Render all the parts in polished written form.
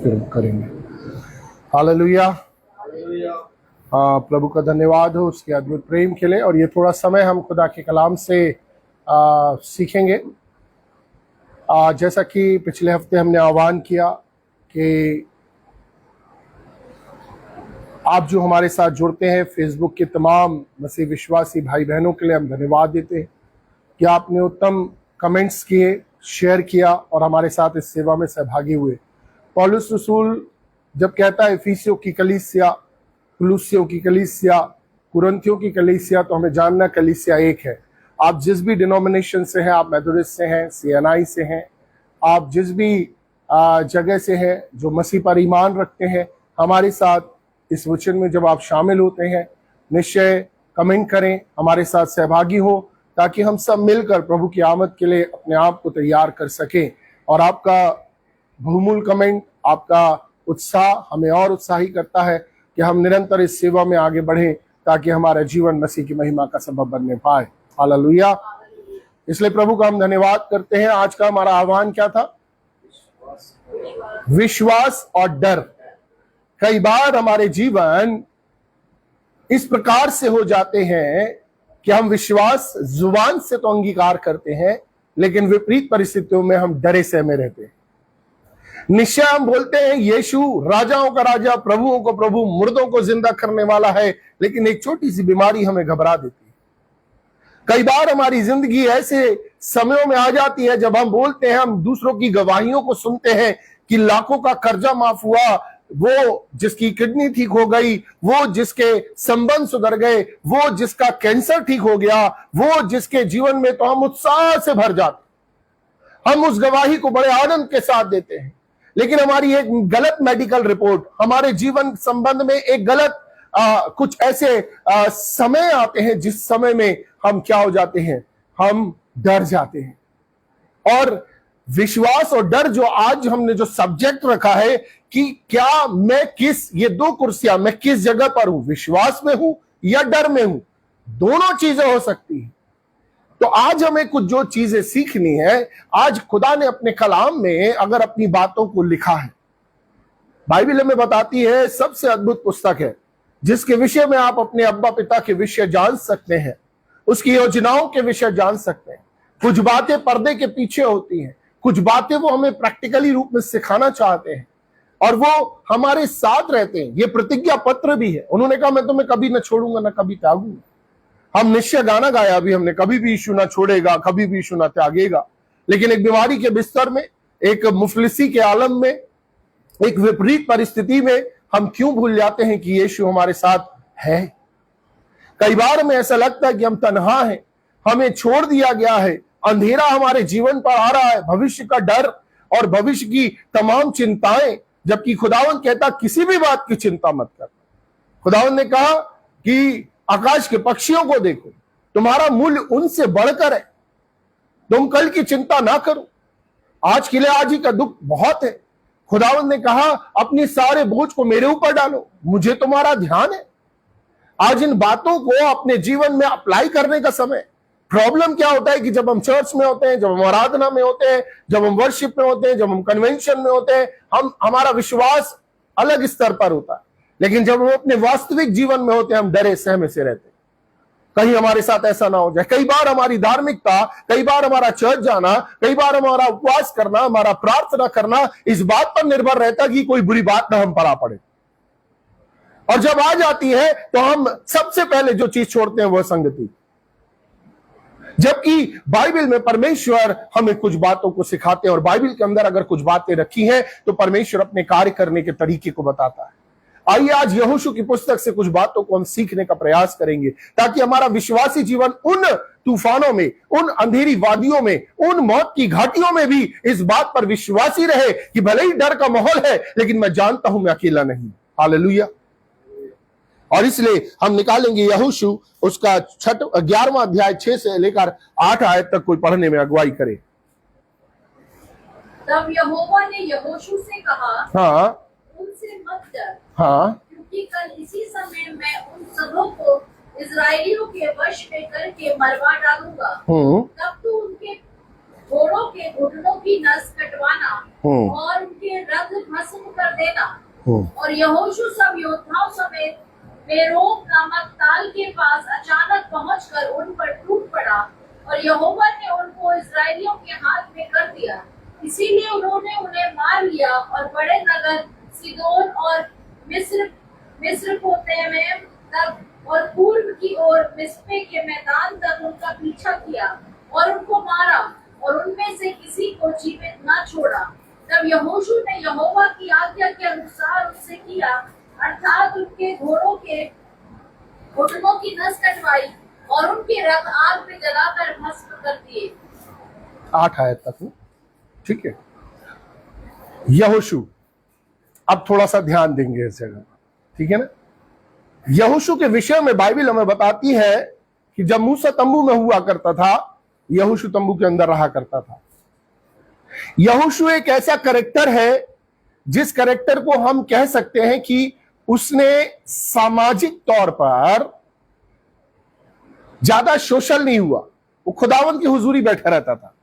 फिर करेंगे। हालेलुया। प्रभु का धन्यवाद हो उसके अद्भुत प्रेम के लिए। और ये थोड़ा समय हम खुदा के कलाम से सीखेंगे। जैसा कि पिछले हफ्ते हमने आह्वान किया कि आप जो हमारे साथ जुड़ते हैं, फेसबुक के तमाम मसीह विश्वासी भाई बहनों के लिए हम धन्यवाद देते हैं कि आपने उत्तम कमेंट्स किए, शेयर किया और हमारे साथ इस सेवा में सहभागी हुए। पौलुस रसूल जब कहता है इफिसियों की कलीसिया, कुलुस्सियों की कलीसिया, कुरिन्थियों की कलीसिया, तो हमें जानना कलीसिया एक है। आप जिस भी डिनोमिनेशन से हैं, आप मेथोडिस्ट से हैं, CNI से हैं, आप जिस भी जगह से हैं जो मसीह पर ईमान रखते हैं, हमारे साथ इस वचन में जब आप शामिल होते हैं निश्चय कमेंट करें, हमारे साथ सहभागी हो, ताकि हम सब मिलकर प्रभु की आमद के लिए अपने आप को तैयार कर सकें। और आपका बहुमूल्य कमेंट, आपका उत्साह हमें और उत्साही करता है कि हम निरंतर इस सेवा में आगे बढ़ें, ताकि हमारा जीवन मसीह की महिमा का सबब बनने पाए। हालेलुया। इसलिए प्रभु का हम धन्यवाद करते हैं। आज का हमारा आह्वान क्या था? विश्वास और डर। कई बार हमारे जीवन इस प्रकार से हो जाते हैं कि हम विश्वास जुबान से तो अंगीकार करते हैं, लेकिन विपरीत परिस्थितियों में हम डरे सहमे रहते हैं। निश्चय हम बोलते हैं यीशु राजाओं का राजा, प्रभुओं को प्रभु, मुर्दों को जिंदा करने वाला है, लेकिन एक छोटी सी बीमारी हमें घबरा देती है। कई बार हमारी जिंदगी ऐसे समयों में आ जाती है जब हम बोलते हैं, हम दूसरों की गवाहियों को सुनते हैं कि लाखों का कर्जा माफ हुआ, वो जिसकी किडनी ठीक हो गई, वो जिसके संबंध सुधर गए, वो जिसका कैंसर ठीक हो गया, वो जिसके जीवन में, तो हम उत्साह से भर जाते, हम उस गवाही को बड़े आनंद के साथ देते हैं। लेकिन हमारी एक गलत मेडिकल रिपोर्ट, हमारे जीवन संबंध में एक गलत कुछ ऐसे समय आते हैं जिस समय में हम क्या हो जाते हैं, हम डर जाते हैं। और विश्वास और डर जो आज हमने जो सब्जेक्ट रखा है कि क्या मैं ये दो कुर्सियां, मैं किस जगह पर हूं, विश्वास में हूं या डर में हूं, दोनों चीजें हो सकती हैं। तो आज हमें कुछ जो चीजें सीखनी है, आज खुदा ने अपने कलाम में अगर अपनी बातों को लिखा है, बाइबल हमें बताती है सबसे अद्भुत पुस्तक है जिसके विषय में आप अपने अब्बा पिता के विषय जान सकते हैं, उसकी योजनाओं के विषय जान सकते हैं। कुछ बातें पर्दे के पीछे होती हैं, कुछ बातें वो हमें प्रैक्टिकली रूप में सिखाना चाहते हैं और वो हमारे साथ रहते हैं। ये प्रतिज्ञा पत्र भी है। उन्होंने कहा मैं तुम्हें कभी न छोड़ूंगा न कभी त्यागूंगा। हम निश्चय गाना गाया भी हमने, कभी भी यीशु ना छोड़ेगा, कभी भी यीशु ना त्यागेगा। लेकिन एक बीमारी के बिस्तर में, एक मुफलिसी के आलम में, एक विपरीत परिस्थिति में हम क्यों भूल जाते हैं कि यीशु हमारे साथ है। कई बार हमें ऐसा लगता है कि हम तन्हा हैं, हमें छोड़ दिया गया है, अंधेरा हमारे जीवन पर आ रहा है, भविष्य का डर और भविष्य की तमाम चिंताएं, जबकि खुदावंद कहता किसी भी बात की चिंता मत कर। खुदावंद ने कहा कि आकाश के पक्षियों को देखो, तुम्हारा मूल्य उनसे बढ़कर है, तुम कल की चिंता ना करो, आज के लिए आज ही का दुख बहुत है। खुदावंद ने कहा अपनी सारे बोझ को मेरे ऊपर डालो, मुझे तुम्हारा ध्यान है। आज इन बातों को अपने जीवन में अप्लाई करने का समय। प्रॉब्लम क्या होता है कि जब हम चर्च में होते हैं, जब हम आराधना में होते हैं, जब हम वर्शिप में होते हैं, जब हम कन्वेंशन में होते हैं, हमारा विश्वास अलग स्तर पर होता है। लेकिन जब हम अपने वास्तविक जीवन में होते हैं, हम डरे सहमे से रहते हैं, कहीं हमारे साथ ऐसा ना हो जाए। कई बार हमारी धार्मिकता, कई बार हमारा चर्च जाना, कई बार हमारा उपवास करना, हमारा प्रार्थना करना इस बात पर निर्भर रहता कि कोई बुरी बात ना हम पर आ पड़े। और जब आ जाती है तो हम सबसे पहले जो चीज छोड़ते हैं वह संगति। जबकि बाइबल में परमेश्वर हमें कुछ बातों को सिखाते हैं और बाइबल के अंदर अगर कुछ बातें रखी हैं तो परमेश्वर अपने कार्य करने के तरीके को बताता है। आइए आज यहोशू की पुस्तक से कुछ बातों को हम सीखने का प्रयास करेंगे, ताकि हमारा विश्वासी जीवन उन तूफानों में, उन अंधेरी वादियों में, उन मौत की घाटियों में भी इस बात पर विश्वासी रहे कि भले ही डर का माहौल है, लेकिन मैं जानता हूं मैं अकेला नहीं। हालेलुया। और इसलिए हम निकालेंगे यहोशू उसका 11वां अध्याय 6 से लेकर 8 आयत तक कोई पढ़ने में अगुवाई करे। तब यहोवा ने यहोशू से कहा, हाँ उनसे मत डर, हाँ, क्योंकि कल इसी समय मैं उन सबों को इजराइलियों के वश में करके मरवा डालूंगा। तब तू उनके घोड़ों के घुटनों की नस कटवाना और उनके रथ भस्म कर देना। और यहोशू सब योद्धाओं समेत मेरोम नामक ताल के पास अचानक पहुंचकर उन पर टूट पड़ा, और यहोवा ने उनको इस्राएलियों के हाथ में कर दिया। इसीलिए उन्होंने उन्हें मार लिया और बड़े नगर सीदोन और मिस्रपोतैम तक और पूर्व की ओर मिस्पे के मैदान तक उनका पीछा किया और उनको मारा, और उनमें से किसी को जीवित न छोड़ा। तब यहोशू ने यहोवा की आज्ञा के अनुसार उससे किया, अर्थात उनके घोड़ों के घुटनों की नस कटवाई और उनके रथ आग में जलाकर भस्म कर दिए। 8 आयत तक, ठीक है। यहोशू, अब थोड़ा सा ध्यान देंगे इस जगह, ठीक है ना। यहोशू के विषय में बाइबल हमें बताती है कि जब मूसा तंबू में हुआ करता था, यहोशू तंबू के अंदर रहा करता था। यहोशू एक ऐसा कैरेक्टर है जिस कैरेक्टर को हम कह सकते हैं कि उसने सामाजिक तौर पर ज्यादा सोशल नहीं हुआ, वो खुदावंत की हुजूरी बैठा रहता था।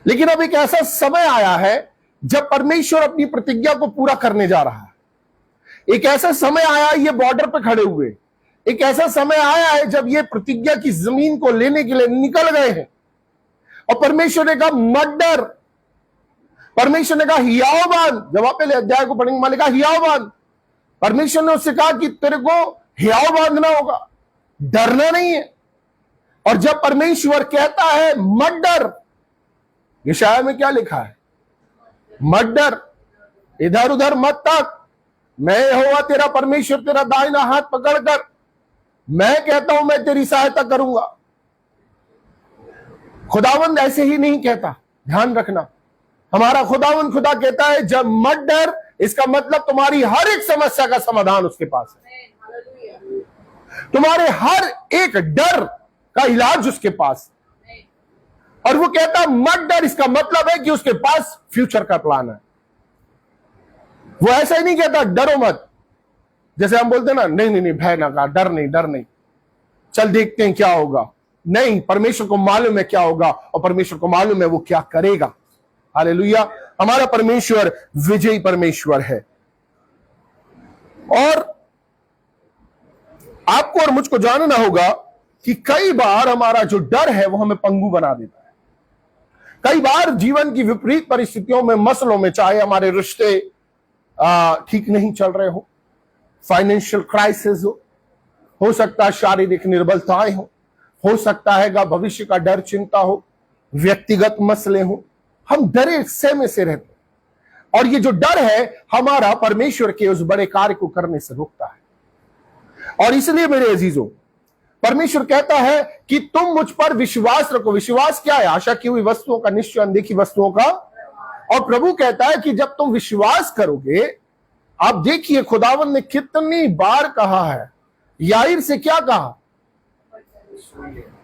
लेकिन अब एक ऐसा समय आया है जब परमेश्वर अपनी प्रतिज्ञा को पूरा करने जा रहा है। एक ऐसा समय आया, ये बॉर्डर पे खड़े हुए, एक ऐसा समय आया है जब ये प्रतिज्ञा की जमीन को लेने के लिए निकल गए हैं, और परमेश्वर ने कहा मत डर। परमेश्वर ने कहा हियाव बांध। जब आप पहले अध्याय को पढ़ेंगे, मालिक कहा हियाव बांध। परमेश्वर ने उससे कहा कि तेरे को हियाव बांधना होगा, डरना नहीं है। और जब परमेश्वर कहता है मत डर, यशायाह में क्या लिखा है? मत डर, इधर उधर मत ताक, मैं यहोवा तेरा परमेश्वर तेरा दाहिना हाथ पकड़कर मैं कहता हूं मैं तेरी सहायता करूंगा। खुदावंद ऐसे ही नहीं कहता, ध्यान रखना। हमारा खुदावंद खुदा कहता है जब मत डर, इसका मतलब तुम्हारी हर एक समस्या का समाधान उसके पास है। तुम्हारे हर एक डर का इलाज उसके पास। और वो कहता मत डर, इसका मतलब है कि उसके पास फ्यूचर का प्लान है। वो ऐसा ही नहीं कहता डरो मत, जैसे हम बोलते ना, नहीं नहीं नहीं भय ना का, डर नहीं, चल देखते हैं क्या होगा। नहीं, परमेश्वर को मालूम है क्या होगा, और परमेश्वर को मालूम है वो क्या करेगा। हालेलुया। हमारा परमेश्वर विजयी परमेश्वर है। और आपको और मुझको जानना होगा कि कई बार हमारा जो डर है वो हमें पंगु बना देता है। कई बार जीवन की विपरीत परिस्थितियों में, मसलों में, चाहे हमारे रिश्ते ठीक नहीं चल रहे हो, फाइनेंशियल क्राइसिस हो सकता है शारीरिक निर्बलताएं हो सकता है भविष्य का डर चिंता हो, व्यक्तिगत मसले हो, हम डरे सहमे से रहते हैं। और ये जो डर है हमारा परमेश्वर के उस बड़े कार्य को करने से रोकता है। और इसलिए मेरे अजीजों, परमेश्वर कहता है कि तुम मुझ पर विश्वास रखो। विश्वास क्या है? आशा की हुई वस्तुओं का निश्चय, अनदेखी वस्तुओं का। और प्रभु कहता है कि जब तुम विश्वास करोगे, आप देखिए खुदावन ने कितनी बार कहा है, याईर से क्या कहा?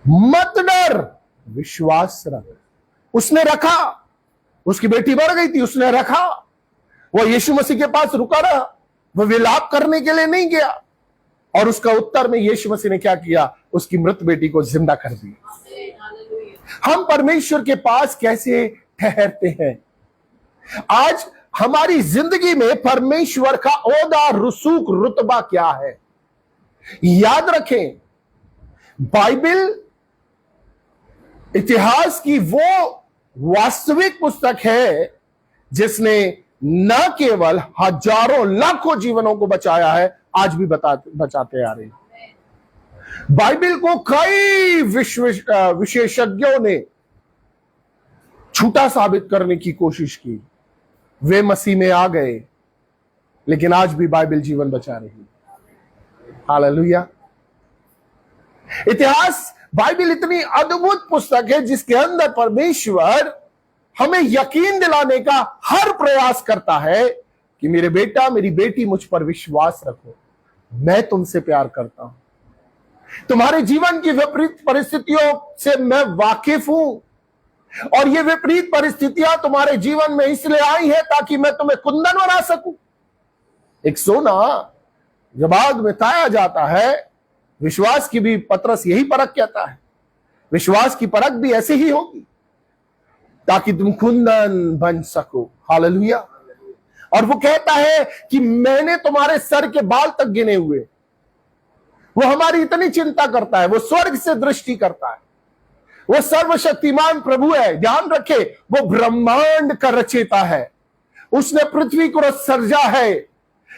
मत डर, विश्वास रख। उसने रखा, उसकी बेटी मर गई थी, उसने रखा। वो यीशु मसीह के पास रुका रहा, वो विलाप करने के लिए नहीं गया। और उसका उत्तर में यीशु मसीह ने क्या किया? उसकी मृत बेटी को जिंदा कर दिया। हम परमेश्वर के पास कैसे ठहरते हैं? आज हमारी जिंदगी में परमेश्वर का ओहदा, रुसूक, रुतबा क्या है? याद रखें, बाइबल इतिहास की वो वास्तविक पुस्तक है जिसने न केवल हजारों लाखों जीवनों को बचाया है, आज भी बचाते आ रहे हैं। बाइबल को कई विशेषज्ञों ने झूठा साबित करने की कोशिश की, वे मसीह में आ गए, लेकिन आज भी बाइबल जीवन बचा रही है। हालेलुया। इतिहास, बाइबल इतनी अद्भुत पुस्तक है जिसके अंदर परमेश्वर हमें यकीन दिलाने का हर प्रयास करता है कि मेरे बेटा, मेरी बेटी, मुझ पर विश्वास रखो, मैं तुमसे प्यार करता हूं। तुम्हारे जीवन की विपरीत परिस्थितियों से मैं वाकिफ हूं, और ये विपरीत परिस्थितियां तुम्हारे जीवन में इसलिए आई है ताकि मैं तुम्हें कुंदन बना सकूं। एक सोना जब आग में ताया जाता है, विश्वास की भी पतरस यही परख कहता है, विश्वास की परख भी ऐसे ही होगी ताकि तुम कुंदन बन सको। हालेलुया। और वो कहता है कि मैंने तुम्हारे सर के बाल तक गिने हुए। वो हमारी इतनी चिंता करता है, वो स्वर्ग से दृष्टि करता है, वो सर्वशक्तिमान प्रभु है। ध्यान रखे, वो ब्रह्मांड का रचयिता है, उसने पृथ्वी को सर्जा है।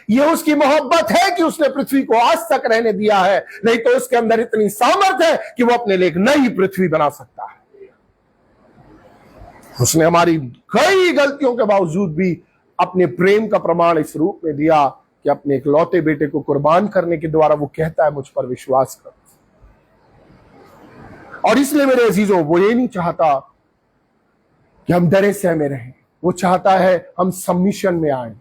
ये उसकी मोहब्बत है कि उसने पृथ्वी को आज तक रहने दिया है, नहीं तो उसके अंदर इतनी सामर्थ्य है कि वो अपने लिए एक नई पृथ्वी बना सकता है। उसने हमारी कई गलतियों के बावजूद भी अपने प्रेम का प्रमाण इस रूप में दिया कि अपने इकलौते बेटे को कुर्बान करने के द्वारा वो कहता है मुझ पर विश्वास कर। और इसलिए मेरे अजीजों, वो ये नहीं चाहता कि हम डरे सहमे रहें, वो चाहता है हम सबमिशन में आए,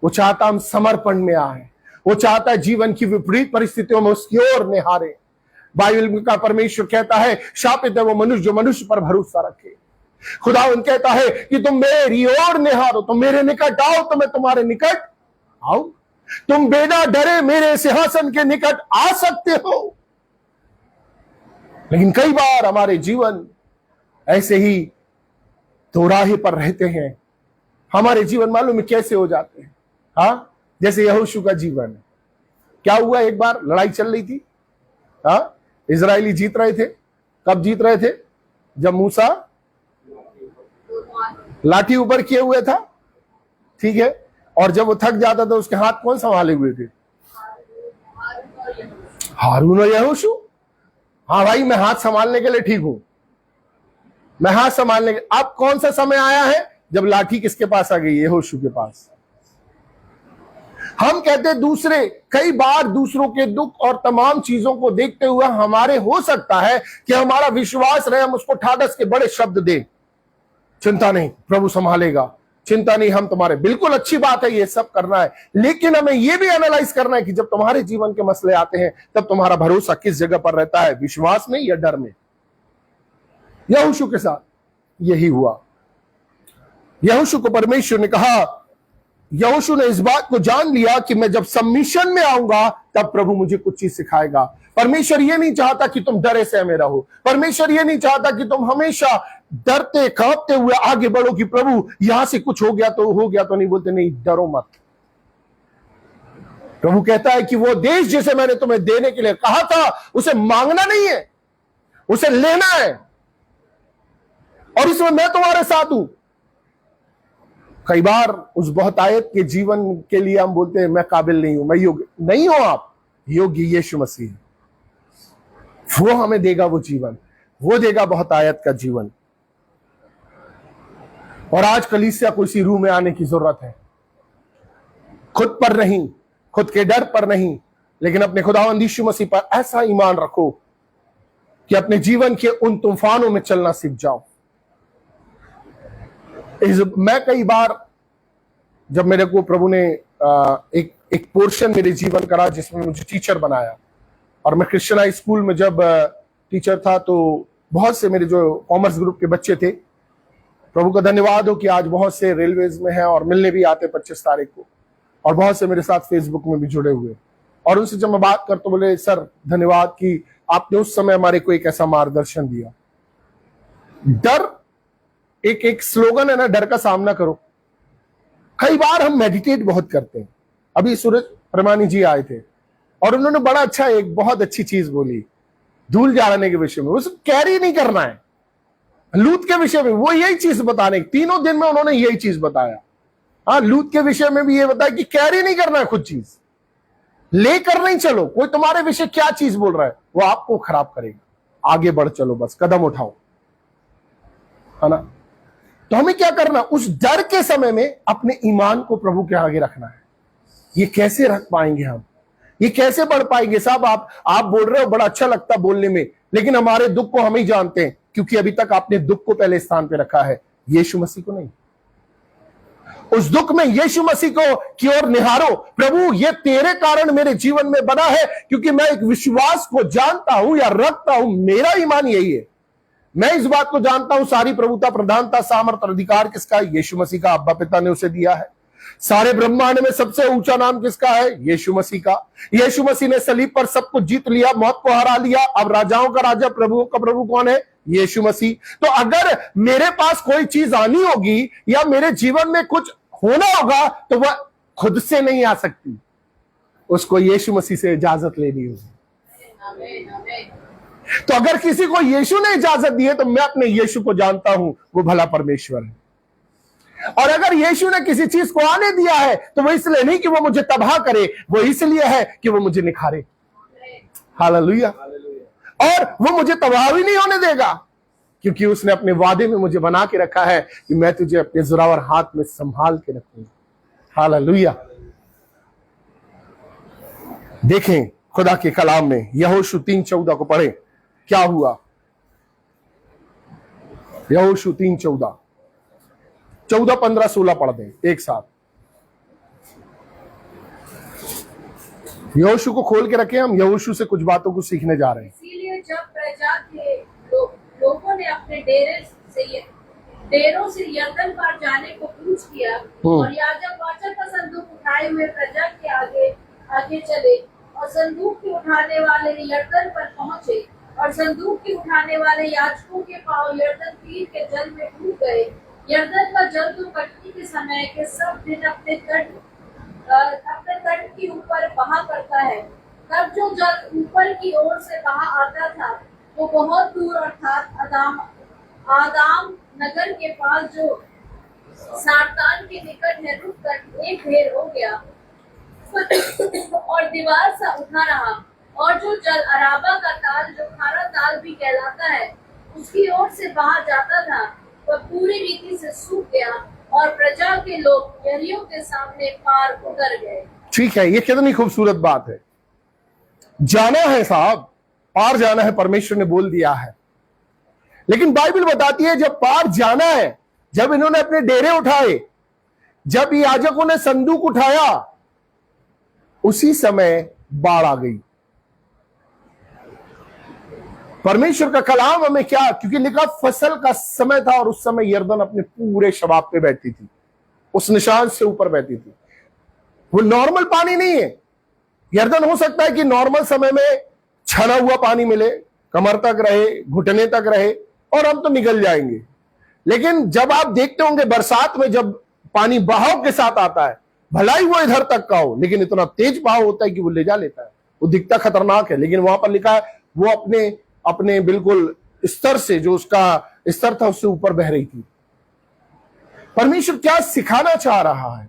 वो चाहता हम समर्पण में आए, वो चाहता है जीवन की विपरीत परिस्थितियों में उसकी ओर निहारे। बाइबल का परमेश्वर कहता है शापित है वो मनुष्य जो मनुष्य पर भरोसा रखे। खुदावंद कहता है कि तुम मेरी ओर निहारो, तुम मेरे निकट आओ तो मैं तुम्हारे निकट आऊं। तुम बिना डरे मेरे सिंहासन के निकट आ सकते हो। लेकिन कई बार हमारे जीवन ऐसे ही दोराहे पर रहते हैं। हमारे जीवन मालूम है कैसे हो जाते हैं? हाँ, जैसे यहोशू का जीवन है। क्या हुआ, एक बार लड़ाई चल रही थी, हाँ, इजरायली जीत रहे थे। कब जीत रहे थे? जब मूसा लाठी ऊपर किए हुए था, ठीक है, और जब वो थक जाता था उसके हाथ कौन संभाले हुए थे? हारून और यहोशू। हाँ भाई, मैं हाथ संभालने के लिए ठीक हूं, मैं हाथ संभालने के। अब कौन सा समय आया है जब लाठी किसके पास आ गई? यहोशू के पास। हम कहते दूसरे, कई बार दूसरों के दुख और तमाम चीजों को देखते हुए हमारे हो सकता है कि हमारा विश्वास रहे, हम उसको ठाडस के बड़े शब्द दें, चिंता नहीं प्रभु संभालेगा, चिंता नहीं हम तुम्हारे। बिल्कुल अच्छी बात है, ये सब करना है, लेकिन हमें यह भी एनालाइज करना है कि जब तुम्हारे जीवन के मसले आते हैं तब तुम्हारा भरोसा किस जगह पर रहता है, विश्वास में या डर में? यहोशू के साथ यही हुआ। यहोशू को परमेश्वर ने कहा, यहोशू ने इस बात को जान लिया कि मैं जब सबमिशन में आऊंगा तब प्रभु मुझे कुछ चीज सिखाएगा। परमेश्वर ये नहीं चाहता कि तुम डरे सहमे रहो। परमेश्वर ये नहीं चाहता कि तुम हमेशा डरते कांपते हुए आगे बढ़ो कि प्रभु यहां से कुछ हो गया तो नहीं। बोलते नहीं, डरो मत। प्रभु कहता है कि वो देश जिसे मैंने तुम्हें देने के लिए कहा था उसे मांगना नहीं है, उसे लेना है, और इसमें मैं तुम्हारे साथ हूं। कई बार उस बहुतायत के जीवन के लिए हम बोलते हैं मैं काबिल नहीं हूं, मैं योग्य नहीं हूं। आप योग्य यीशु मसीह, वो हमें देगा वो जीवन, वो देगा बहुतायत का जीवन। और आज कलीसिया को इसी रूह में आने की जरूरत है। खुद पर नहीं, खुद के डर पर नहीं, लेकिन अपने खुदावंद यीशु मसीह पर ऐसा ईमान रखो कि अपने जीवन के उन तूफानों में चलना सीख जाओ। मैं कई बार, जब मेरे को प्रभु ने एक पोर्शन मेरे जीवन करा जिसमें मुझे टीचर बनाया, और मैं क्रिश्चियन हाई स्कूल में जब टीचर था तो बहुत से मेरे जो कॉमर्स ग्रुप के बच्चे थे, प्रभु का धन्यवाद हो कि आज बहुत से रेलवेज में हैं और मिलने भी आते 25 तारीख को, और बहुत से मेरे साथ फेसबुक में भी जुड़े हुए। और उनसे जब मैं बात करता तो बोले सर धन्यवाद कि आपने उस समय हमारे को एक ऐसा मार्गदर्शन दिया। डर एक स्लोगन है ना, डर का सामना करो। कई बार हम मेडिटेट बहुत करते हैं। अभी सूरज प्रमाणी जी आए थे और उन्होंने बड़ा अच्छा, एक बहुत अच्छी चीज बोली धूल जलाने के विषय में। उसे कैरी नहीं करना है, लूत के विषय में वो यही चीज बताने, तीनों दिन में उन्होंने यही चीज बताया। हाँ, लूत के विषय में भी ये बताया कि कैरी नहीं करना है, खुद चीज लेकर नहीं चलो। कोई तुम्हारे विषय क्या चीज बोल रहा है वो आपको खराब करेगा, आगे बढ़ चलो, बस कदम उठाओ, है ना। तो हमें क्या करना, उस डर के समय में अपने ईमान को प्रभु के आगे रखना है। ये कैसे रख पाएंगे हम, ये कैसे बढ़ पाएंगे? साहब आप बोल रहे हो, बड़ा अच्छा लगता बोलने में, लेकिन हमारे दुख को हम ही जानते हैं, क्योंकि अभी तक आपने दुख को पहले स्थान पे रखा है, यीशु मसीह को नहीं। उस दुख में यीशु मसीह को की ओर निहारो। प्रभु ये तेरे कारण मेरे जीवन में बना है, क्योंकि मैं एक विश्वास को जानता हूं या रखता हूं। मेरा ईमान यही है, मैं इस बात को जानता हूं, सारी प्रभुता, प्रधानता, सामर्थ, अधिकार किसका है? यीशु मसीह का। अब्बा पिता ने उसे दिया है। सारे ब्रह्मांड में सबसे ऊंचा नाम किसका है? यीशु मसीह का। यीशु मसीह ने सलीब पर सब कुछ जीत लिया, मौत को हरा लिया। अब राजाओं का राजा, प्रभुओं का प्रभु कौन है? यीशु मसीह। तो अगर मेरे पास कोई चीज आनी होगी या मेरे जीवन में कुछ होना होगा तो वह खुद से नहीं आ सकती, उसको यीशु मसीह से इजाजत लेनी होगी। आमीन, आमीन। तो अगर किसी को यीशु ने इजाजत दी है तो मैं अपने यीशु को जानता हूं, वो भला परमेश्वर है। और अगर यीशु ने किसी चीज को आने दिया है तो वो इसलिए नहीं कि वो मुझे तबाह करे, वो इसलिए है कि वो मुझे निखारे। हालेलुया। और वो मुझे तबाह भी नहीं होने देगा, क्योंकि उसने अपने वादे में मुझे बना के रखा है कि मैं तुझे अपने जोरावर हाथ में संभाल के रखूंगा। हालेलुया। देखें खुदा के कलाम में यहोशू 3:14 को पढ़ें, क्या हुआ। यहोशू 3:14, 14, 15, 16 पढ़ दें एक साथ। यहोशू को खोल के रखें, हम यहोशू से कुछ बातों को सीखने जा रहे हैं। इसीलिए जब प्रजा के लोगों ने अपने डेरों से यरदन पार जाने को कूच किया और याजक वाचा का संदूक उठाए हुए प्रजा के आगे आगे चले और संदूक के उठाने वाले यरदन पर पहुंचे और संदूक के उठाने वाले याजकों के पांव यरदन तीर के जल में डूब गए। यरदन का जल तो कटनी के समय के सब दिन अपने तट के ऊपर बहा करता है। तब जो जल ऊपर की ओर से बहा आता था वो बहुत दूर अर्थात आदाम नगर के पास जो सारतान के निकट है रुक कर एक ढेर हो गया और दीवार सा उठा रहा। और जो जल अराबा का ताल जो खारा ताल भी कहलाता है उसकी ओर से बहा जाता था वह पूरी रीति से सूख गया और प्रजा के लोग यरीहो के सामने पार उतर गए। ठीक है, ये कितनी खूबसूरत बात है। जाना है साहब, पार जाना है, परमेश्वर ने बोल दिया है। लेकिन बाइबल बताती है जब पार जाना है, जब इन्होंने अपने डेरे उठाए, जब याजकों ने संदूक उठाया, उसी समय बाढ़ आ गई। परमेश्वर का कलाम हमें क्या, क्योंकि लिखा फसल का समय था और उस समय यरदन अपने पूरे शबाब पे बैठती थी, उस निशान से ऊपर बैठती थी। वो नॉर्मल पानी नहीं है। यरदन हो सकता है कि नॉर्मल समय में छना हुआ पानी मिले, कमर तक रहे, घुटने तक रहे और हम तो निकल जाएंगे। लेकिन जब आप देखते होंगे बरसात में जब पानी बहाव के साथ आता है, भला ही वो इधर तक का हो, लेकिन इतना तेज बहाव होता है कि वो ले जा लेता है। वो दिखता खतरनाक है, लेकिन वहां पर लिखा है वो अपने बिल्कुल स्तर से, जो उसका स्तर था उससे ऊपर बह रही थी। परमेश्वर क्या सिखाना चाह रहा है?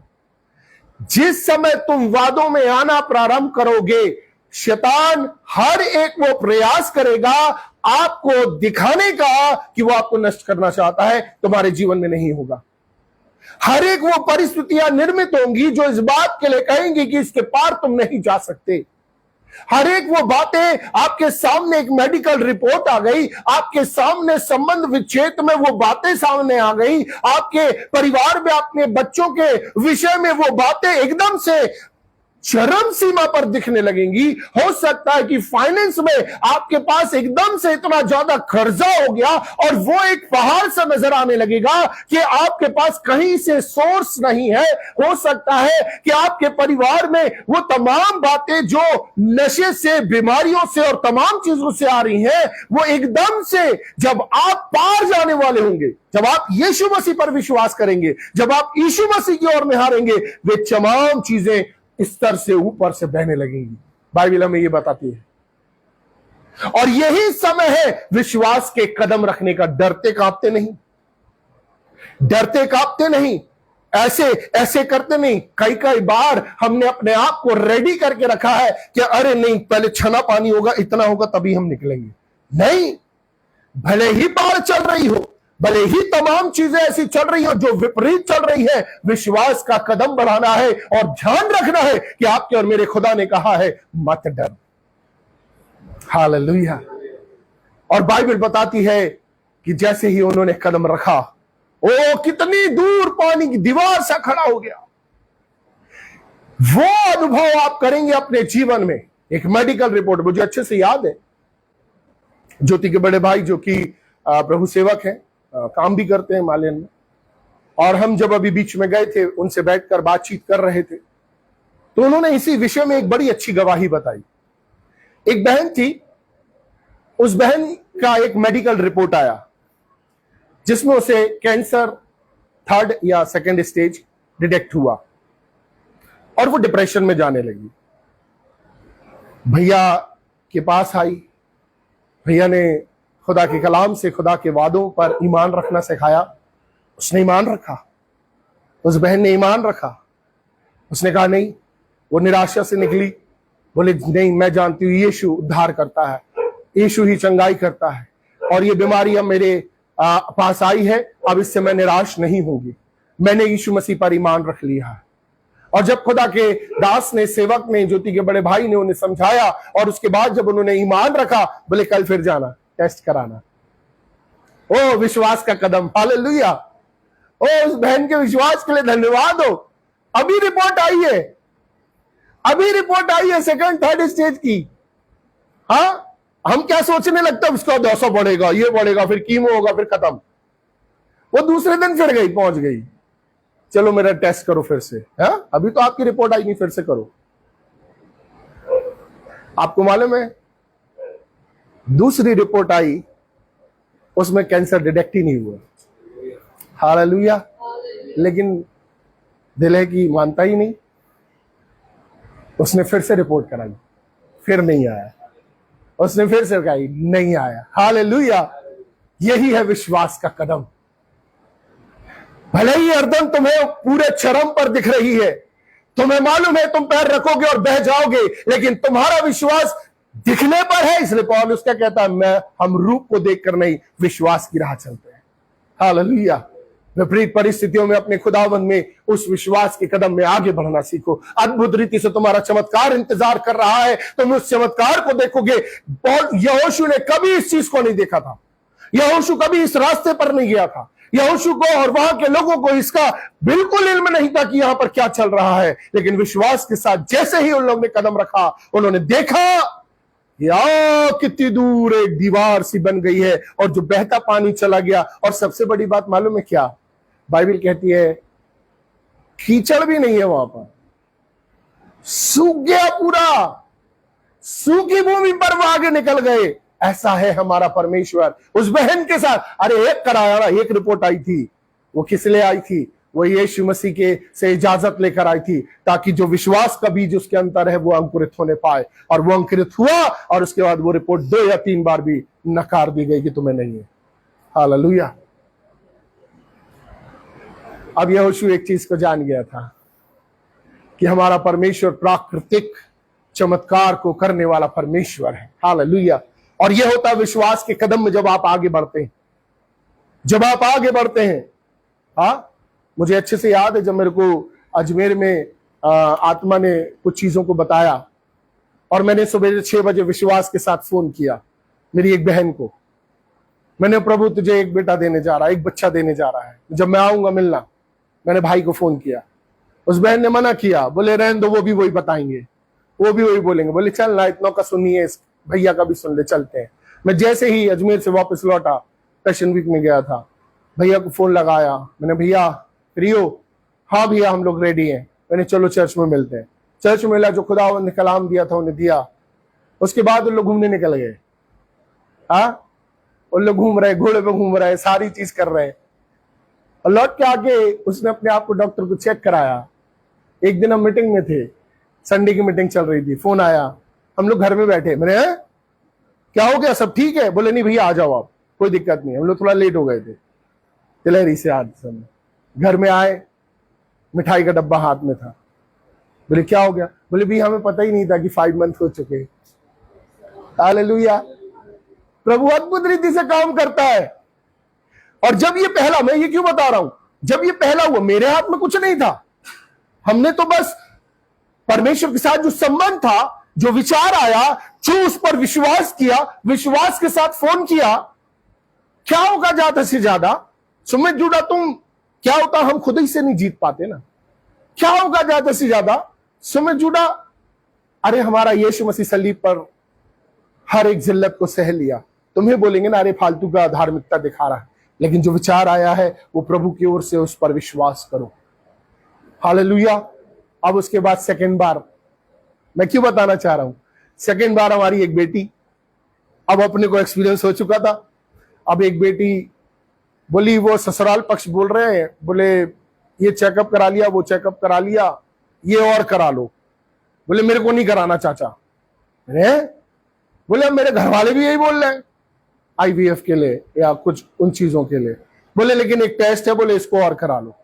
जिस समय तुम वादों में आना प्रारंभ करोगे, शैतान हर एक वो प्रयास करेगा आपको दिखाने का कि वो आपको नष्ट करना चाहता है, तुम्हारे जीवन में नहीं होगा। हर एक वो परिस्थितियां निर्मित होंगी जो इस बात के लिए कहेंगी कि इसके पार तुम नहीं जा सकते। हर एक वो बातें, आपके सामने एक मेडिकल रिपोर्ट आ गई, आपके सामने संबंध विच्छेद में वो बातें सामने आ गई, आपके परिवार में अपने बच्चों के विषय में वो बातें एकदम से चरम सीमा पर दिखने लगेंगी। हो सकता है कि फाइनेंस में आपके पास एकदम से इतना ज्यादा कर्जा हो गया और वो एक पहाड़ सा नजर आने लगेगा कि आपके पास कहीं से सोर्स नहीं है। हो सकता है कि आपके परिवार में वो तमाम बातें जो नशे से, बीमारियों से और तमाम चीजों से आ रही हैं, वो एकदम से जब आप पार जाने वाले होंगे, जब आप यीशु मसीह पर विश्वास करेंगे, जब आप यीशु मसीह की ओर निहारेंगे, वे तमाम चीजें स्तर से ऊपर से बहने लगेंगी। बाइबल हमें यह बताती है। और यही समय है विश्वास के कदम रखने का। डरते कांपते नहीं, डरते कांपते नहीं, ऐसे करते नहीं। कई बार हमने अपने आप को रेडी करके रखा है कि अरे नहीं, पहले छना पानी होगा, इतना होगा तभी हम निकलेंगे। नहीं, भले ही बाढ़ चल रही हो, भले ही तमाम चीजें ऐसी चल रही हो जो विपरीत चल रही है, विश्वास का कदम बढ़ाना है और ध्यान रखना है कि आपके और मेरे खुदा ने कहा है मत डर। हालेलुया। और बाइबल बताती है कि जैसे ही उन्होंने कदम रखा, ओ कितनी दूर पानी की दीवार सा खड़ा हो गया। वो अनुभव आप करेंगे अपने जीवन में। एक मेडिकल रिपोर्ट मुझे अच्छे से याद है, ज्योति के बड़े भाई जो कि प्रभु सेवक हैं, काम भी करते हैं मालियन में, और हम जब अभी बीच में गए थे, उनसे बैठकर बातचीत कर रहे थे, तो उन्होंने इसी विषय में एक बड़ी अच्छी गवाही बताई। एक बहन थी, उस बहन का एक मेडिकल रिपोर्ट आया जिसमें उसे कैंसर 3rd या 2nd स्टेज डिटेक्ट हुआ और वो डिप्रेशन में जाने लगी। भैया के पास आई, भैया ने खुदा के कलाम से खुदा के वादों पर ईमान रखना सिखाया। उसने ईमान रखा, उस बहन ने ईमान रखा। उसने कहा नहीं, वो निराशा से निकली, बोले नहीं मैं जानती हूँ यीशु उद्धार करता है, यीशु ही चंगाई करता है और ये बीमारी अब मेरे पास आई है, अब इससे मैं निराश नहीं होंगी, मैंने यीशु मसीह पर ईमान रख लिया है। और जब खुदा के दास ने, सेवक ने, ज्योति के बड़े भाई ने उन्हें समझाया और उसके बाद जब उन्होंने ईमान रखा, बोले कल फिर जाना टेस्ट कराना। ओ विश्वास का कदम, हालेलुया। ओ उस बहन के विश्वास के लिए धन्यवाद हो। अभी रिपोर्ट आई है, अभी रिपोर्ट आई है सेकंड थर्ड स्टेज की। हाँ, हम क्या सोचने लगते हैं उसका 200 बढ़ेगा, ये बढ़ेगा, फिर कीमो होगा, फिर खत्म। वो दूसरे दिन फिर गई, पहुंच गई, चलो मेरा टेस्ट करो फिर से। हाँ, अभी तो आपकी रिपोर्ट आई नहीं, फिर से करो। आपको मालूम है दूसरी रिपोर्ट आई, उसमें कैंसर डिटेक्ट ही नहीं हुआ। हालेलुया। लेकिन दिल है कि मानता ही नहीं, उसने फिर से रिपोर्ट कराई, फिर नहीं आया। उसने फिर से कहा नहीं आया। हालेलुया। यही है विश्वास का कदम। भले ही अर्दन तुम्हें पूरे चरम पर दिख रही है, तुम्हें मालूम है तुम पैर रखोगे और बह जाओगे, लेकिन तुम्हारा विश्वास दिखने पर है। इसलिए पौलुस क्या कहता है, हम रूप को देखकर नहीं विश्वास की राह चलते हैं। हालेलुया। विपरीत परिस्थितियों में अपने खुदावंद में उस विश्वास के कदम में आगे बढ़ना सीखो। अद्भुत रीति से तुम्हारा चमत्कार इंतजार कर रहा है, तुम उस चमत्कार को देखोगे। यहोशू ने कभी इस चीज को नहीं देखा था, यहोशू कभी इस रास्ते पर नहीं गया था, यहोशू को और वहां के लोगों को इसका बिल्कुल इल्म नहीं था कि यहां पर क्या चल रहा है। लेकिन विश्वास के साथ जैसे ही उन लोगों ने कदम रखा, उन्होंने देखा या कितनी दूर एक दीवार सी बन गई है और जो बहता पानी चला गया। और सबसे बड़ी बात मालूम है क्या, बाइबल कहती है कीचड़ भी नहीं है वहां पर, सूख गया, पूरा सूखी भूमि पर वो आगे निकल गए। ऐसा है हमारा परमेश्वर। उस बहन के साथ, अरे एक कराया ना, एक रिपोर्ट आई थी, वो किस लिए आई थी, वो यीशु मसीह के से इजाजत लेकर आई थी, ताकि जो विश्वास का बीज उसके अंदर है वो अंकुरित होने पाए। और वो अंकुरित हुआ और उसके बाद वो रिपोर्ट 2 या 3 बार भी नकार दी गई कि तुम्हें नहीं है। हालेलुया। अब यहोशू एक चीज को जान गया था कि हमारा परमेश्वर प्राकृतिक चमत्कार को करने वाला परमेश्वर है। हालेलुया। और यह होता है विश्वास के कदम में जब आप आगे बढ़ते हैं, जब आप आगे बढ़ते हैं। हाँ, मुझे अच्छे से याद है जब मेरे को अजमेर में आत्मा ने कुछ चीजों को बताया और मैंने सुबह 6 बजे विश्वास के साथ फोन किया मेरी एक बहन को। मैंने, प्रभु तुझे एक बेटा देने जा रहा है, एक बच्चा देने जा रहा है, जब मैं आऊंगा मिलना। मैंने भाई को फोन किया, उस बहन ने मना किया, बोले रहने दो, वो भी वही बताएंगे, वो भी वही बोलेंगे। बोले चल ना, इतना का सुनिए, भैया का भी सुन ले, चलते हैं। मैं जैसे ही अजमेर से वापस लौटा, पैशन वीक में गया था, भैया को फोन लगाया, मैंने भैया फ्री हो? हाँ भैया हम लोग रेडी हैं। मैंने चलो चर्च में मिलते हैं। चर्च में मिला, जो खुदा ने कलाम दिया था उन्हें दिया। उसके बाद उन लोग घूमने निकल गए। हाँ, उन लोग घूम रहे, घोड़े पे घूम रहे, सारी चीज कर रहे। और लौट के आके उसने अपने आप को डॉक्टर को चेक कराया। एक दिन हम मीटिंग में थे, संडे की मीटिंग चल रही थी, फोन आया, हम लोग घर में बैठे। मैंने क्या हो गया, सब ठीक है? बोले नहीं भैया आ जाओ आप, कोई दिक्कत नहीं। हम लोग थोड़ा लेट हो गए थे, तिलहरी से आज समय। घर में आए, मिठाई का डब्बा हाथ में था। बोले क्या हो गया? बोले भैया हमें पता ही नहीं था कि 5 मंथ हो चुके। हालेलुया। प्रभु अद्भुत रीति से काम करता है। और जब ये पहला, मैं ये क्यों बता रहा हूं, जब ये पहला हुआ मेरे हाथ में कुछ नहीं था। हमने तो बस परमेश्वर के साथ जो संबंध था, जो विचार आया, जो उस पर विश्वास किया, विश्वास के साथ फोन किया। क्या होगा ज्यादा से ज्यादा, सुमित जुड़ा तुम, क्या होता हम खुद ही से नहीं जीत पाते ना। क्या होगा ज्यादा से ज्यादा, सुमित जुड़ा, अरे हमारा यीशु मसीह सलीब पर हर एक जिल्लत को सह लिया। तुम्हें बोलेंगे ना अरे फालतू का धार्मिकता दिखा रहा है, लेकिन जो विचार आया है वो प्रभु की ओर से, उस पर विश्वास करो। हालेलुया। अब उसके बाद सेकंड बार, मैं क्यों बताना चाह रहा हूं, सेकंड बार हमारी एक बेटी, अब अपने को एक्सपीरियंस हो चुका था। अब एक बेटी बोली, वो ससुराल पक्ष बोल रहे हैं, बोले ये चेकअप करा लिया, वो चेकअप करा लिया, ये और करा लो। बोले मेरे को नहीं कराना चाचा। अरे बोले अब मेरे घर वाले भी यही बोल रहे हैं आईवीएफ के लिए या कुछ उन चीजों के लिए। बोले लेकिन एक टेस्ट है, बोले इसको और करा लो।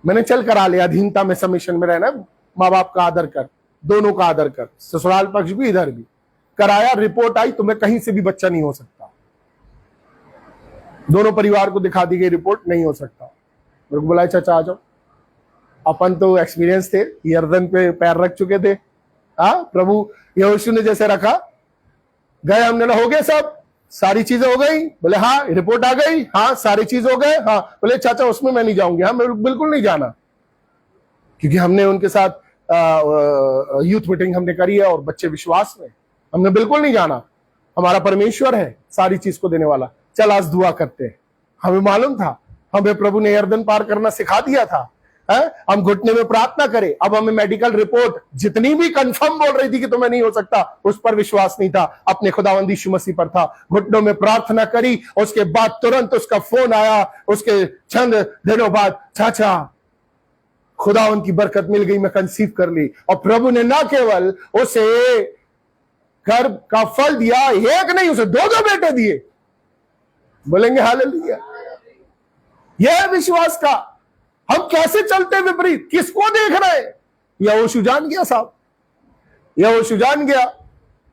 मैंने चल करा लिया। अधीनता में समिशन में रहना, माँ बाप का आदर कर, दोनों का आदर कर, ससुराल पक्ष भी इधर भी। कराया, रिपोर्ट आई, तुम्हें कहीं से भी बच्चा नहीं हो सकता। दोनों परिवार को दिखा दी गई रिपोर्ट, नहीं हो सकता। मेरे को बोला चाचा आ जाओ, अपन तो एक्सपीरियंस थे, यर्दन पे पैर रख चुके थे। हाँ, प्रभु यहोशू ने जैसे रखा, गए, हमने हो गए, सब सारी चीजें हो गई। बोले हाँ, रिपोर्ट आ गई, हाँ सारी चीज हो गए। हाँ, बोले चाचा उसमें मैं नहीं जाऊंगी। हाँ, मैं बिल्कुल नहीं जाना, क्योंकि हमने उनके साथ यूथ मीटिंग हमने करी है और बच्चे विश्वास में, हमने बिल्कुल नहीं जाना। हमारा परमेश्वर है सारी चीज को देने वाला। चल आज दुआ करते हैं। हमें मालूम था, हमें प्रभु ने यर्दन पार करना सिखा दिया था। हम घुटने में प्रार्थना करें। अब हमें मेडिकल रिपोर्ट जितनी भी कंफर्म बोल रही थी कि तुम्हें नहीं हो सकता, उस पर विश्वास नहीं था, अपने खुदावंद यीशु मसीह पर था। घुटनों में प्रार्थना करी, उसके बाद तुरंत उसका फोन आया। उसके चंद दिनों बाद चाचा खुदावंद की बरकत मिल गई, मैं कंसीव कर ली। और प्रभु ने ना केवल उसे गर्भ का फल दिया, एक नहीं, उसे दो बेटे दिए। बोलेंगे हालेलुया। यह विश्वास का। हम कैसे चलते विपरीत, किसको देख रहे हैं? यहोशू जान गया साहब, यहोशू जान गया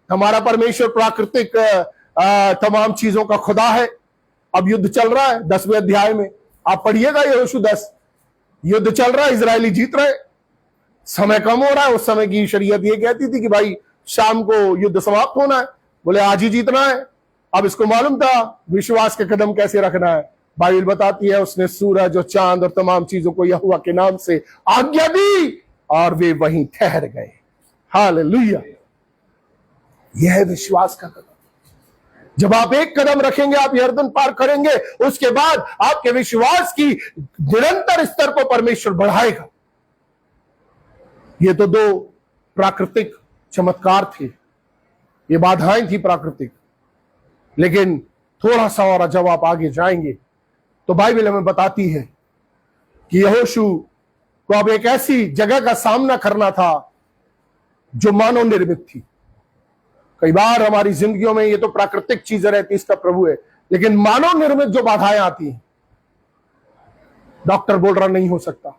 हमारा परमेश्वर प्राकृतिक तमाम चीजों का खुदा है। अब युद्ध चल रहा है 10वें अध्याय में, आप पढ़िएगा यहोशू 10। युद्ध चल रहा है, इजरायली जीत रहे, समय कम हो रहा है। उस समय की शरीयत ये कहती थी कि भाई शाम को युद्ध समाप्त होना है। बोले आज ही जीतना है। अब इसको मालूम था विश्वास के कदम कैसे रखना है। बाइबल बताती है उसने सूरज और चांद और तमाम चीजों को यहोवा के नाम से आज्ञा दी और वे वहीं ठहर गए। हालेलुया। यह है विश्वास का कदम। जब आप एक कदम रखेंगे, आप यर्दन पार करेंगे, उसके बाद आपके विश्वास की निरंतर स्तर को परमेश्वर बढ़ाएगा। ये तो दो प्राकृतिक चमत्कार थे, ये बाधाएं थी प्राकृतिक। लेकिन थोड़ा सा और जब आप आगे जाएंगे तो बाइबल हमें बताती है कि यहोशू को अब एक ऐसी जगह का सामना करना था जो मानव निर्मित थी। कई बार हमारी जिंदगियों में ये तो प्राकृतिक चीजें रहती, इसका प्रभु है, लेकिन मानव निर्मित जो बाधाएं आती हैं, डॉक्टर बोल रहा नहीं हो सकता,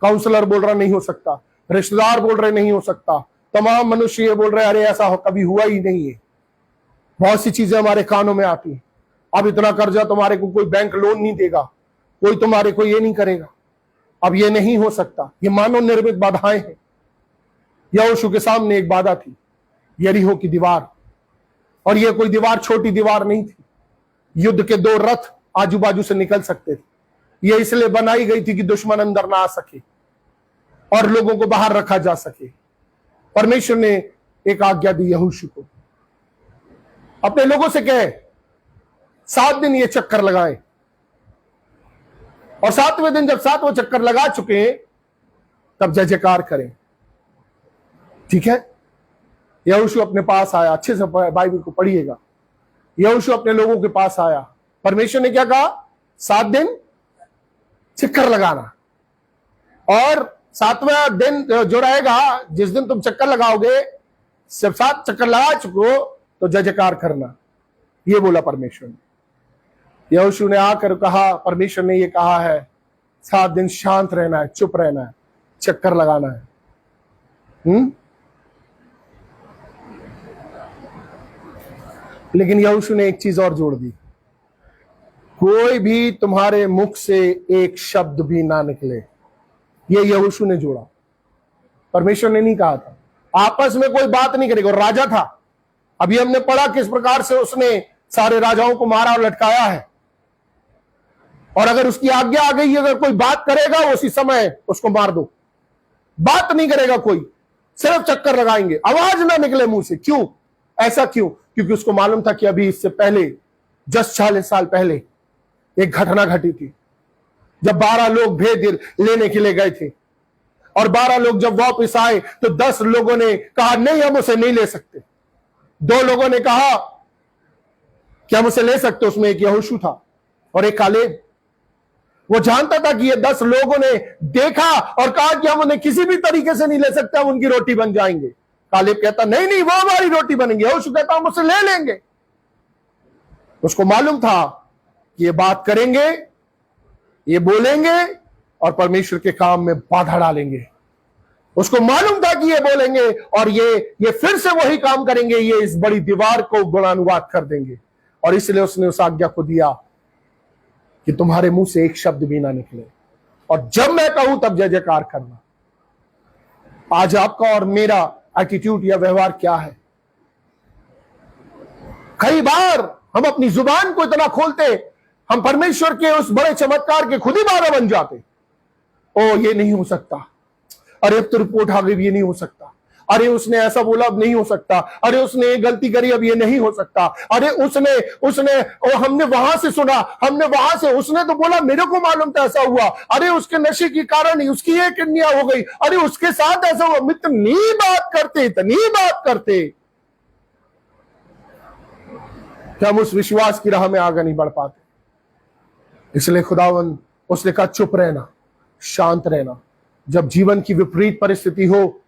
काउंसलर बोल रहा नहीं हो सकता, रिश्तेदार बोल रहे नहीं हो सकता, तमाम मनुष्य ये बोल रहे अरे ऐसा कभी हुआ ही नहीं है। बहुत सी चीजें हमारे कानों में आती हैं। अब इतना कर्जा तुम्हारे को कोई बैंक लोन नहीं देगा, कोई तुम्हारे को ये नहीं करेगा, अब ये नहीं हो सकता। ये मानव निर्मित बाधाएं हैं। यहोशू के सामने एक बाधा थी, यरीहो की दीवार। और ये कोई दीवार छोटी दीवार नहीं थी। युद्ध के दो रथ आजू बाजू से निकल सकते थे। ये इसलिए बनाई गई थी कि दुश्मन अंदर ना आ सके और लोगों को बाहर रखा जा सके। परमेश्वर ने एक आज्ञा दी यहोशू को, अपने लोगों से कहे 7 दिन ये चक्कर लगाएं, और 7वें दिन जब 7वां चक्कर लगा चुके तब जय जयकार करें। ठीक है। यहोशू अपने पास आया। अच्छे से बाइबल को पढ़िएगा। यहोशू अपने लोगों के पास आया। परमेश्वर ने क्या कहा? 7 दिन चक्कर लगाना, और 7वां दिन जो रहेगा, जिस दिन तुम चक्कर लगाओगे, जब 7 चक्कर लगा चुको तो जय जयकार करना। ये बोला परमेश्वर ने। यहोशू ने आकर कहा, परमेश्वर ने ये कहा है 7 दिन शांत रहना है, चुप रहना है, चक्कर लगाना है। लेकिन यहोशू ने एक चीज और जोड़ दी, कोई भी तुम्हारे मुख से एक शब्द भी ना निकले। ये यहोशू ने जोड़ा, परमेश्वर ने नहीं कहा था। आपस में कोई बात नहीं करेगा। राजा था, अभी हमने पढ़ा किस प्रकार से उसने सारे राजाओं को मारा और लटकाया है। और अगर उसकी आज्ञा आ गई, अगर कोई बात करेगा उसी समय उसको मार दो। बात नहीं करेगा कोई, सिर्फ चक्कर लगाएंगे, आवाज ना निकले मुंह से। क्यों? ऐसा क्यों? क्योंकि उसको मालूम था कि अभी इससे पहले 40 साल पहले एक घटना घटी थी, जब 12 लोग भेद लेने के लिए गए थे, और 12 लोग जब वापस आए तो 10 लोगों ने कहा नहीं, हम उसे नहीं ले सकते। 2 लोगों ने कहा कि हम उसे ले सकते। उसमें एक यहोशू था और एक कालेब। वो जानता था कि ये 10 लोगों ने देखा और कहा कि हम उन्हें किसी भी तरीके से नहीं ले सकते, हम उनकी रोटी बन जाएंगे। कालेब कहता नहीं नहीं, वो हमारी रोटी बनेंगे। यहोशू कहता हम उसे ले लेंगे। उसको मालूम था कि ये बात करेंगे, ये बोलेंगे और परमेश्वर के काम में बाधा डालेंगे। उसको मालूम था कि ये बोलेंगे और ये फिर से वही काम करेंगे, ये इस बड़ी दीवार को गुणानुवाद कर देंगे। और इसलिए उसने उस आज्ञा को दिया कि तुम्हारे मुंह से एक शब्द भी ना निकले, और जब मैं कहूं तब जय जयकार करना। आज आपका और मेरा एटीट्यूड या व्यवहार क्या है? कई बार हम अपनी जुबान को इतना खोलते, हम परमेश्वर के उस बड़े चमत्कार के खुद ही बाधा बन जाते। ओ ये नहीं हो सकता, अरे अब तो रिपोर्ट आ गई, ये नहीं हो सकता, अरे उसने ऐसा बोला अब नहीं हो सकता, अरे उसने ये गलती करी अब ये नहीं हो सकता, अरे उसने हमने वहां से सुना, हमने वहां से, उसने तो बोला मेरे को मालूम था ऐसा हुआ, अरे उसके नशे के कारण ही उसकी ये किडनियां हो गई, अरे उसके साथ ऐसा हुआ। इतनी बात करते कि हम उस विश्वास की राह में आगे नहीं बढ़ पाते। इसलिए खुदावन उसने कहा चुप रहना, शांत रहना। जब जीवन की विपरीत परिस्थिति हो,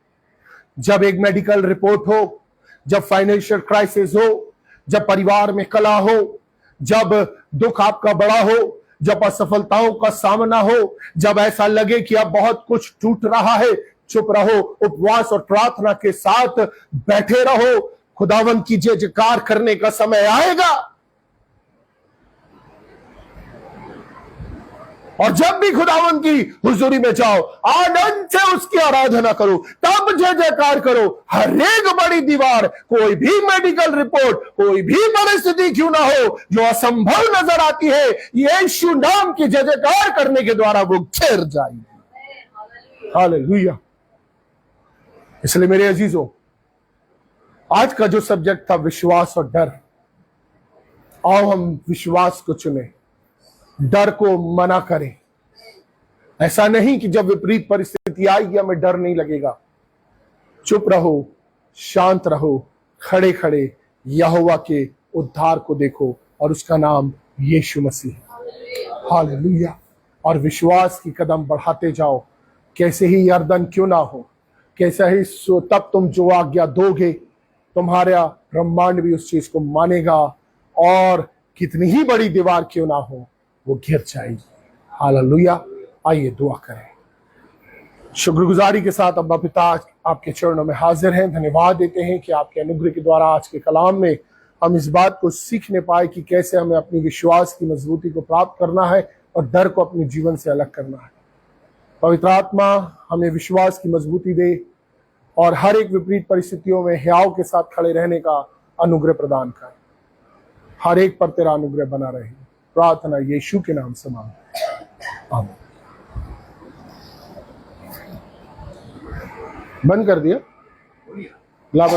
जब एक मेडिकल रिपोर्ट हो, जब फाइनेंशियल क्राइसिस हो, जब परिवार में कलह हो, जब दुख आपका बड़ा हो, जब असफलताओं का सामना हो, जब ऐसा लगे कि अब बहुत कुछ टूट रहा है, चुप रहो, उपवास और प्रार्थना के साथ बैठे रहो। खुदावन की जय जयकार करने का समय आएगा। और जब भी खुदावन की हुजूरी में जाओ, आनंद से उसकी आराधना करो, तब जय जयकार करो। हर एक बड़ी दीवार, कोई भी मेडिकल रिपोर्ट, कोई भी परिस्थिति क्यों ना हो जो असंभव नजर आती है, यीशु नाम की जय जयकार करने के द्वारा वो घिर जाएगी। हालेलुया। इसलिए मेरे अजीजों, आज का जो सब्जेक्ट था विश्वास और डर, आओ हम विश्वास को चुने, डर को मना करें। ऐसा नहीं कि जब विपरीत परिस्थिति आएगी हमें डर नहीं लगेगा। चुप रहो, शांत रहो, खड़े खड़े यहोवा के उद्धार को देखो और उसका नाम यीशु मसीह है। हालेलुया। और विश्वास की कदम बढ़ाते जाओ। कैसे ही यर्दन क्यों ना हो, कैसा ही तब तुम जो आज्ञा दोगे, तुम्हारा ब्रह्मांड भी उस चीज को मानेगा, और कितनी ही बड़ी दीवार क्यों ना हो वो घिर जाएगी। हालेलुया। आइए दुआ करें। शुक्रगुजारी के साथ अब्बा पिता आपके चरणों में हाजिर हैं। धन्यवाद देते हैं कि आपके अनुग्रह के द्वारा आज के कलाम में हम इस बात को सीखने पाए कि कैसे हमें अपनी विश्वास की मजबूती को प्राप्त करना है और डर को अपने जीवन से अलग करना है। पवित्र आत्मा हमें विश्वास की मजबूती दे और हर एक विपरीत परिस्थितियों में हियाव के साथ खड़े रहने का अनुग्रह प्रदान कर। हर एक पर तेरा अनुग्रह बना रहे। प्रार्थना यीशु के नाम से मांगते, आमीन। बंद कर दिया लाभ।